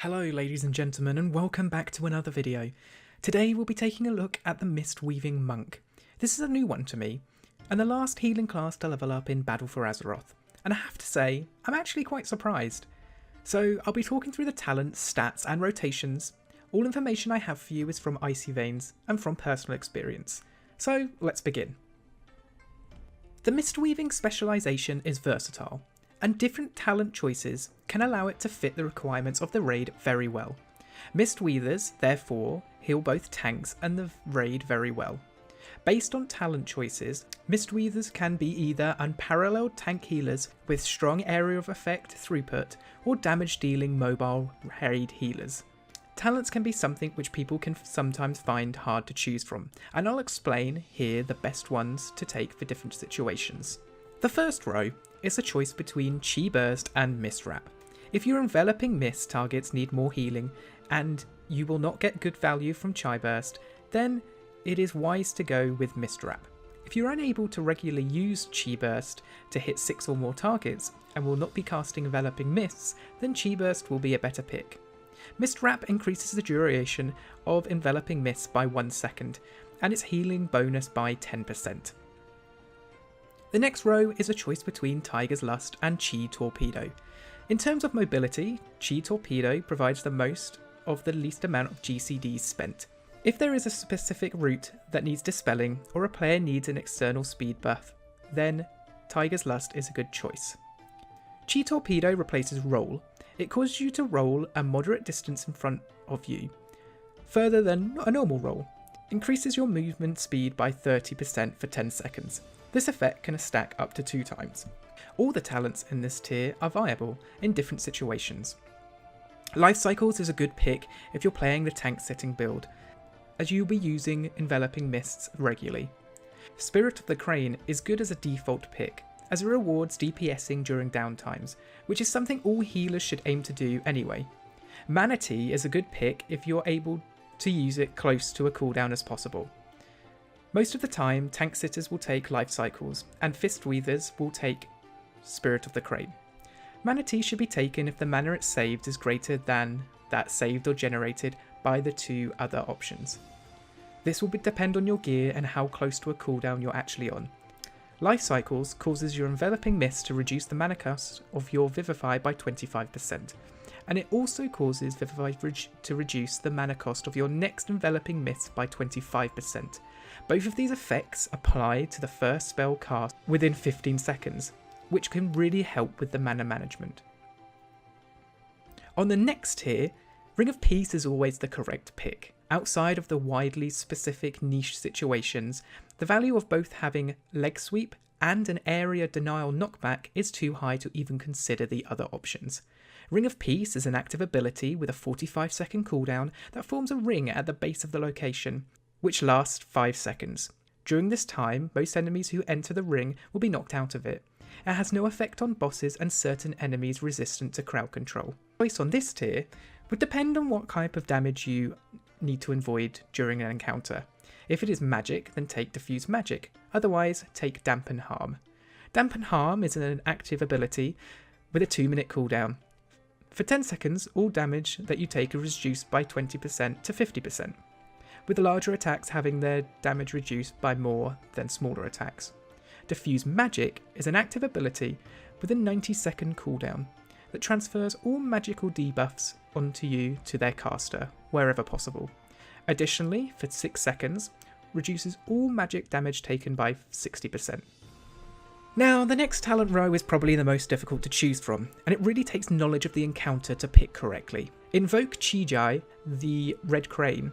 Hello ladies and gentlemen, and welcome back to another video. Today we'll be taking a look at the Mistweaving Monk. This is a new one to me, and the last healing class to level up in Battle for Azeroth, and I have to say, I'm actually quite surprised. So I'll be talking through the talents, stats and rotations. All information I have for you is from Icy Veins and from personal experience. So let's begin. The Mistweaving specialisation is versatile, and different talent choices can allow it to fit the requirements of the raid very well. Mistweavers, therefore, heal both tanks and the raid very well. Based on talent choices, Mistweavers can be either unparalleled tank healers with strong area of effect throughput, or damage dealing mobile raid healers. Talents can be something which people can sometimes find hard to choose from, and I'll explain here the best ones to take for different situations. The first row is a choice between Chi Burst and Mist Wrap. If your enveloping mist targets need more healing and you will not get good value from Chi Burst, then it is wise to go with Mist Wrap. If you're unable to regularly use Chi Burst to hit 6 or more targets and will not be casting enveloping mists, then Chi Burst will be a better pick. Mist Wrap increases the duration of enveloping mists by 1 second and its healing bonus by 10%. The next row is a choice between Tiger's Lust and Chi Torpedo. In terms of mobility, Chi Torpedo provides the most of the least amount of GCDs spent. If there is a specific route that needs dispelling or a player needs an external speed buff, then Tiger's Lust is a good choice. Chi Torpedo replaces Roll. It causes you to roll a moderate distance in front of you, further than a normal roll. Increases your movement speed by 30% for 10 seconds. This effect can stack up to 2 times. All the talents in this tier are viable in different situations. Life Cycles is a good pick if you're playing the tank setting build, as you'll be using enveloping mists regularly. Spirit of the Crane is good as a default pick, as it rewards DPSing during downtimes, which is something all healers should aim to do anyway. Manatee is a good pick if you're able to use it close to a cooldown as possible. Most of the time, tank sitters will take Life Cycles, and Fistweavers will take Spirit of the Crane. Manatee should be taken if the mana it saved is greater than that saved or generated by the 2 other options. This will depend on your gear and how close to a cooldown you're actually on. Life Cycles causes your enveloping mist to reduce the mana cost of your Vivify by 25%, and it also causes Vivify to reduce the mana cost of your next enveloping mist by 25%. Both of these effects apply to the first spell cast within 15 seconds, which can really help with the mana management. On the next tier, Ring of Peace is always the correct pick. Outside of the widely specific niche situations, the value of both having leg sweep and an area denial knockback is too high to even consider the other options. Ring of Peace is an active ability with a 45-second cooldown that forms a ring at the base of the location, which lasts 5 seconds. During this time, most enemies who enter the ring will be knocked out of it. It has no effect on bosses and certain enemies resistant to crowd control. Choice on this tier would depend on what type of damage you need to avoid during an encounter. If it is magic, then take Diffuse Magic, otherwise take Dampen Harm. Dampen Harm is an active ability with a 2-minute cooldown. For 10 seconds, all damage that you take is reduced by 20% to 50%, with larger attacks having their damage reduced by more than smaller attacks. Diffuse Magic is an active ability with a 90-second cooldown that transfers all magical debuffs onto you to their caster, wherever possible. Additionally, for 6 seconds, reduces all magic damage taken by 60%. Now, the next talent row is probably the most difficult to choose from, and it really takes knowledge of the encounter to pick correctly. Invoke Chijai, the Red Crane,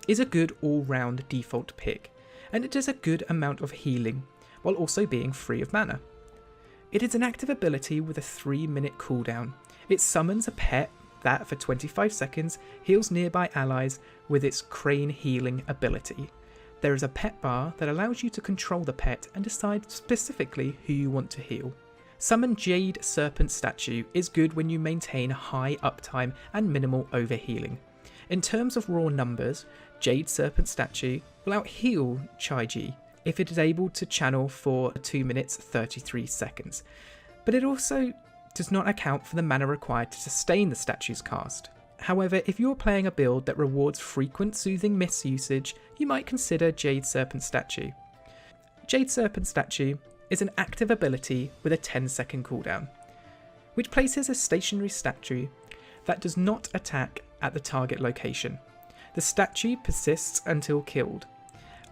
is a good all-round default pick, and it does a good amount of healing, while also being free of mana. It is an active ability with a 3-minute cooldown. It summons a pet that, for 25 seconds, heals nearby allies with its Crane Healing ability. There is a pet bar that allows you to control the pet and decide specifically who you want to heal. Summon Jade Serpent Statue is good when you maintain high uptime and minimal overhealing. In terms of raw numbers, Jade Serpent Statue will out-heal Chi-Ji if it is able to channel for 2 minutes 33 seconds, but it also does not account for the mana required to sustain the statue's cast. However, if you're playing a build that rewards frequent soothing mist usage, you might consider Jade Serpent Statue. Jade Serpent Statue is an active ability with a 10-second cooldown, which places a stationary statue that does not attack at the target location. The statue persists until killed,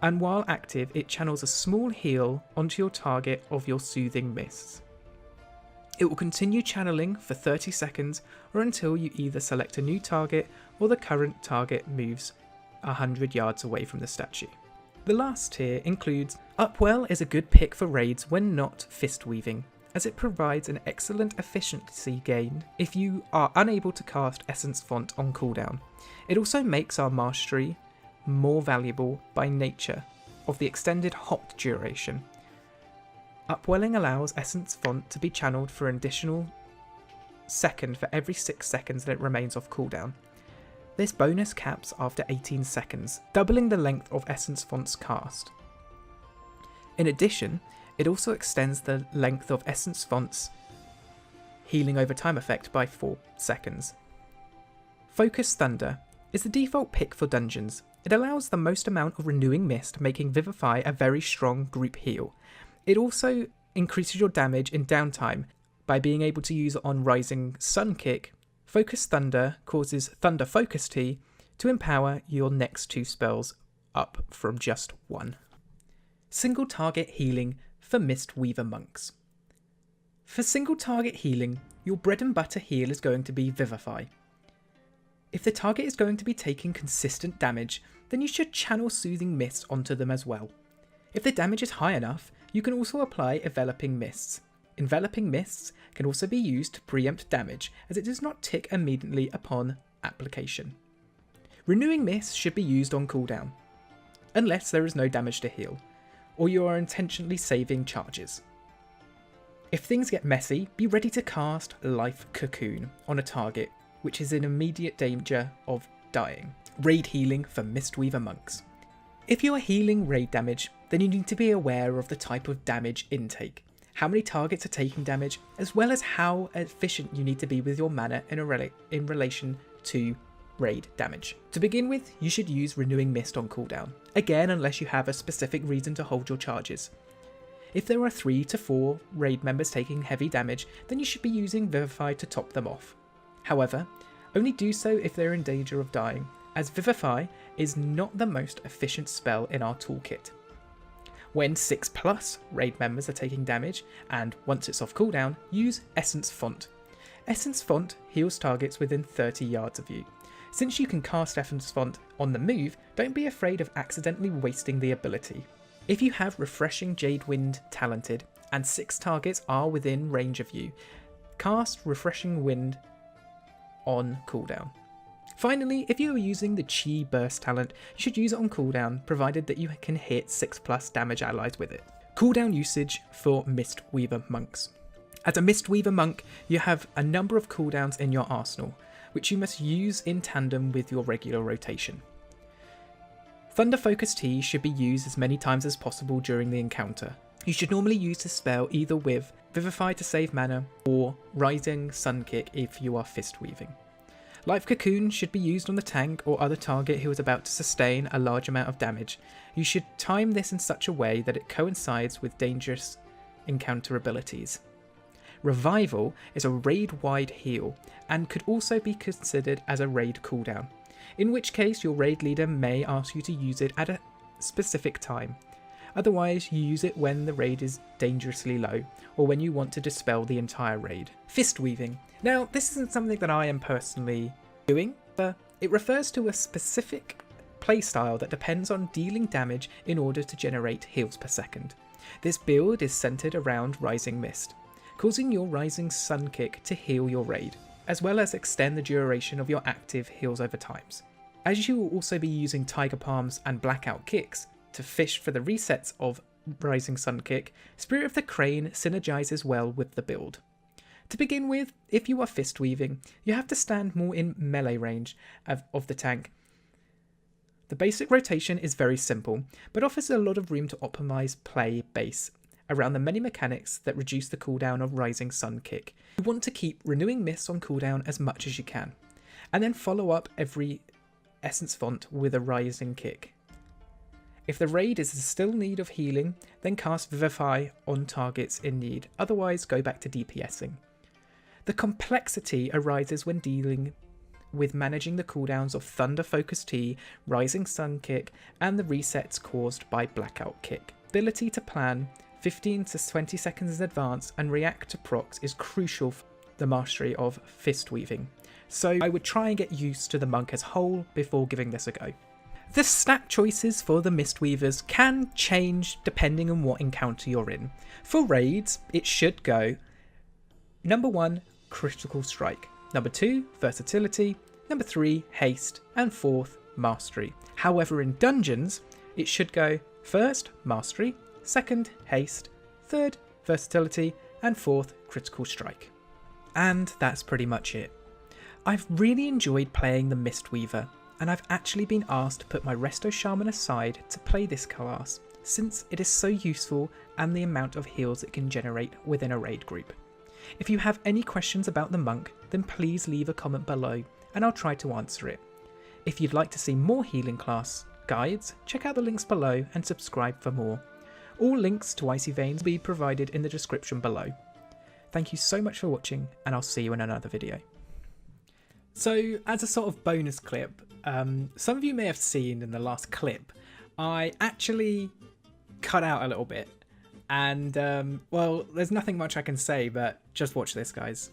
and while active it channels a small heal onto your target of your soothing mists. It will continue channeling for 30 seconds or until you either select a new target or the current target moves 100 yards away from the statue. The last tier includes Upwell is a good pick for raids when not Fistweaving, as it provides an excellent efficiency gain if you are unable to cast Essence Font on cooldown. It also makes our mastery more valuable by nature of the extended hot duration. Upwelling allows Essence Font to be channeled for an additional second for every 6 seconds that it remains off cooldown. This bonus caps after 18 seconds, doubling the length of Essence Font's cast. In addition, it also extends the length of Essence Font's healing over time effect by 4 seconds. Focus Thunder is the default pick for dungeons. It allows the most amount of Renewing Mist, making Vivify a very strong group heal. It also increases your damage in downtime by being able to use it on Rising Sun Kick. Focus Thunder causes Thunder Focus Tea to empower your next 2 spells up from just 1. Single target healing for Mistweaver monks. For single target healing, your bread and butter heal is going to be Vivify. If the target is going to be taking consistent damage, then you should channel Soothing Mist onto them as well. If the damage is high enough, you can also apply Enveloping Mists. Enveloping Mists can also be used to preempt damage, as it does not tick immediately upon application. Renewing Mist should be used on cooldown, unless there is no damage to heal, or you are intentionally saving charges. If things get messy, be ready to cast Life Cocoon on a target which is in immediate danger of dying. Raid healing for Mistweaver monks. If you are healing raid damage, then you need to be aware of the type of damage intake, how many targets are taking damage, as well as how efficient you need to be with your mana in relation to raid damage. To begin with, you should use Renewing Mist on cooldown, again unless you have a specific reason to hold your charges. If there are 3 to 4 raid members taking heavy damage, then you should be using Vivify to top them off. However, only do so if they're in danger of dying, as Vivify is not the most efficient spell in our toolkit. When 6+ raid members are taking damage, and once it's off cooldown, use Essence Font. Essence Font heals targets within 30 yards of you. Since you can cast Essence Font on the move, don't be afraid of accidentally wasting the ability. If you have Refreshing Jade Wind talented, and 6 targets are within range of you, cast Refreshing Wind on cooldown. Finally, if you are using the Chi Burst talent, you should use it on cooldown, provided that you can hit 6+ damage allies with it. Cooldown usage for Mistweaver monks. As a Mistweaver monk, you have a number of cooldowns in your arsenal, which you must use in tandem with your regular rotation. Thunder Focus Tea should be used as many times as possible during the encounter. You should normally use this spell either with Vivify to save mana or Rising Sun Kick if you are Fistweaving. Life Cocoon should be used on the tank or other target who is about to sustain a large amount of damage. You should time this in such a way that it coincides with dangerous encounter abilities. Revival is a raid-wide heal and could also be considered as a raid cooldown, in which case your raid leader may ask you to use it at a specific time. Otherwise, you use it when the raid is dangerously low, or when you want to dispel the entire raid. Fistweaving. Now, this isn't something that I am personally doing, but it refers to a specific playstyle that depends on dealing damage in order to generate heals per second. This build is centered around Rising Mist, causing your Rising Sun Kick to heal your raid, as well as extend the duration of your active heals over times. As you will also be using Tiger Palms and Blackout Kicks to fish for the resets of Rising Sun Kick, Spirit of the Crane synergizes well with the build. To begin with, if you are Fistweaving, you have to stand more in melee range of the tank. The basic rotation is very simple, but offers a lot of room to optimize play base around the many mechanics that reduce the cooldown of Rising Sun Kick. You want to keep Renewing Mist on cooldown as much as you can. and then follow up every essence font with a rising kick. If the raid is still in need of healing, then cast Vivify on targets in need, otherwise go back to DPSing. The complexity arises when dealing with managing the cooldowns of Thunder Focus Tea, Rising Sun Kick, and the resets caused by Blackout Kick. Ability to plan 15 to 20 seconds in advance and react to procs is crucial for the mastery of Fistweaving, so I would try and get used to the monk as a whole before giving this a go. The stat choices for the Mistweavers can change depending on what encounter you're in. For raids, it should go number 1, Critical Strike, number 2, Versatility, number 3, Haste, and 4th, Mastery. However, in dungeons, it should go 1st, Mastery, 2nd, Haste, 3rd, Versatility, and 4th, Critical Strike. And that's pretty much it. I've really enjoyed playing the Mistweaver, and I've actually been asked to put my Resto Shaman aside to play this class, since it is so useful and the amount of heals it can generate within a raid group. If you have any questions about the monk, then please leave a comment below and I'll try to answer it. If you'd like to see more healing class guides, check out the links below and subscribe for more. All links to Icy Veins will be provided in the description below. Thank you so much for watching, and I'll see you in another video. So, as a sort of bonus clip, some of you may have seen in the last clip, I actually cut out a little bit. And, well, there's nothing much I can say, but just watch this, guys.